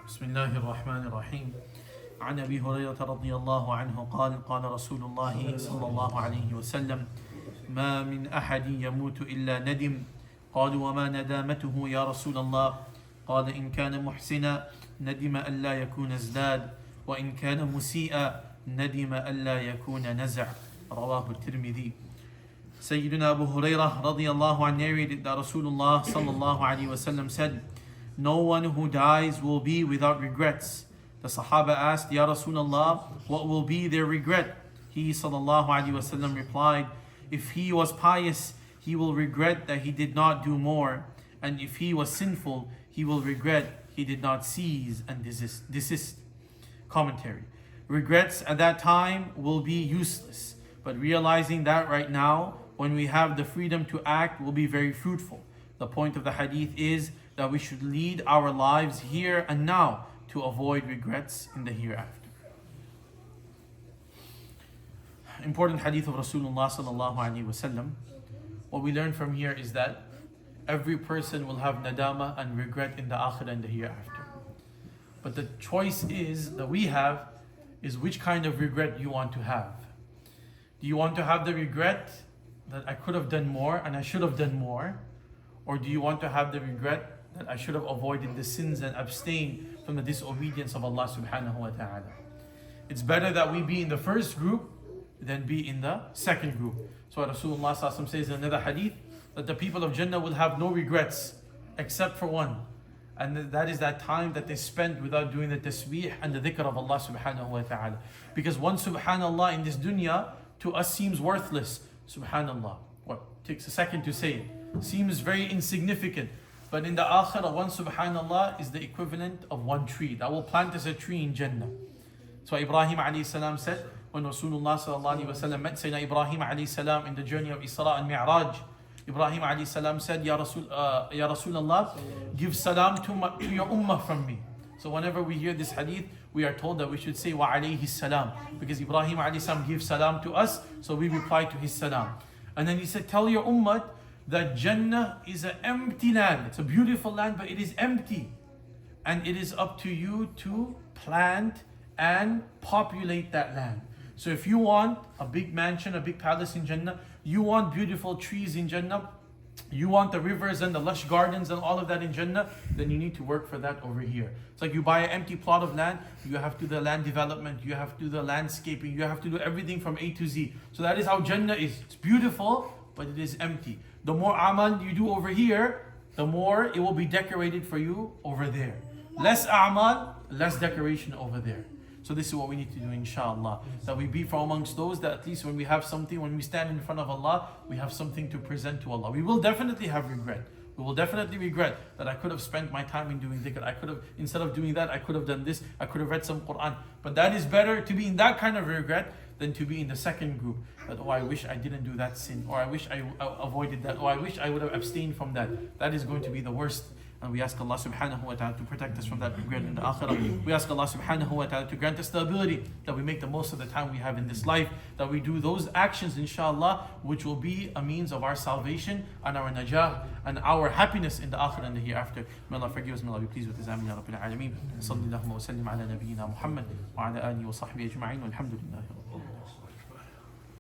بسم الله الرحمن الرحيم. عن أبي هريرة رضي الله عنه قال قال رسول الله صلى الله عليه وسلم: ما من أحد يموت إلا ندم. قالوا وما ندامته يا رسول الله؟ قال إن كان محسنا ندم ألا يكون ازداد، وإن كان مسيئا ندم ألا يكون نزع. رواه الترمذي. Sayyidina Abu Hurairah radiallahu anhu narrated that Rasulullah sallallahu alaihi wasallam said, no one who dies will be without regrets. The Sahaba asked, Ya Rasulullah, what will be their regret? He sallallahu alaihi wasallam replied, if he was pious, he will regret that he did not do more, and if he was sinful, he will regret he did not cease and desist. Commentary. Regrets at that time will be useless, but realizing that right now, when we have the freedom to act, will be very fruitful. The point of the hadith is that we should lead our lives here and now to avoid regrets in the hereafter. Important hadith of Rasulullah sallallahu alaihi wasallam. What we learn from here is that every person will have nadama and regret in the akhirah and the hereafter. But the choice that we have is which kind of regret you want to have. Do you want to have the regret that I could have done more and I should have done more? Or do you want to have the regret that I should have avoided the sins and abstained from the disobedience of Allah subhanahu wa ta'ala? It's better that we be in the first group than be in the second group. So Rasulullah sallallahu alaihi wasallam says in another hadith that the people of Jannah will have no regrets except for one. And that is that time that they spent without doing the tasbih and the dhikr of Allah subhanahu wa ta'ala. Because one subhanallah in this dunya to us seems worthless. Subhanallah, what takes a second to say it, seems very insignificant. But in the akhirah, one subhanallah is the equivalent of one tree that will plant as a tree in Jannah. So Ibrahim alayhi salam said, when Rasulullah sallallahu alayhi wa sallam met Sayyidina Ibrahim alayhi salam in the journey of Isra and Mi'raj, Ibrahim alayhi salam said, Ya Rasulullah, give salam to your ummah from me. So whenever we hear this hadith, we are told that we should say wa alayhi salam, because Ibrahim alayhi salam gives salam to us, so we reply to his salam. And then he said, tell your ummah that Jannah is an empty land. It's a beautiful land, but it is empty. And it is up to you to plant and populate that land. So if you want a big mansion, a big palace in Jannah, you want beautiful trees in Jannah, you want the rivers and the lush gardens and all of that in Jannah, then you need to work for that over here. It's like you buy an empty plot of land, you have to do the land development, you have to do the landscaping, you have to do everything from A to Z. So that is how Jannah is. It's beautiful, but it is empty. The more amal you do over here, the more it will be decorated for you over there. Less amal, less decoration over there. So this is what we need to do, inshallah. That we be from amongst those that at least when we have something, when we stand in front of Allah, we have something to present to Allah. We will definitely have regret. We will definitely regret that I could have spent my time in doing dhikr. I could have, instead of doing that, I could have done this. I could have read some Quran. But that is better to be in that kind of regret than to be in the second group. That, oh, I wish I didn't do that sin. Or I wish I avoided that. Or I wish I would have abstained from that. That is going to be the worst. And we ask Allah subhanahu wa ta'ala to protect us from that regret in the akhirah. We ask Allah subhanahu wa ta'ala to grant us the ability that we make the most of the time we have in this life, that we do those actions inshallah which will be a means of our salvation and our najah and our happiness in the akhirah and the hereafter. May Allah forgive us, may Allah be pleased with His amin ya rabbil alameen. Sallallahu wa sallim ala nabiyyina Muhammad wa ala alihi wa sahbihi ajma'in walhamdulillahi rabbil alamin.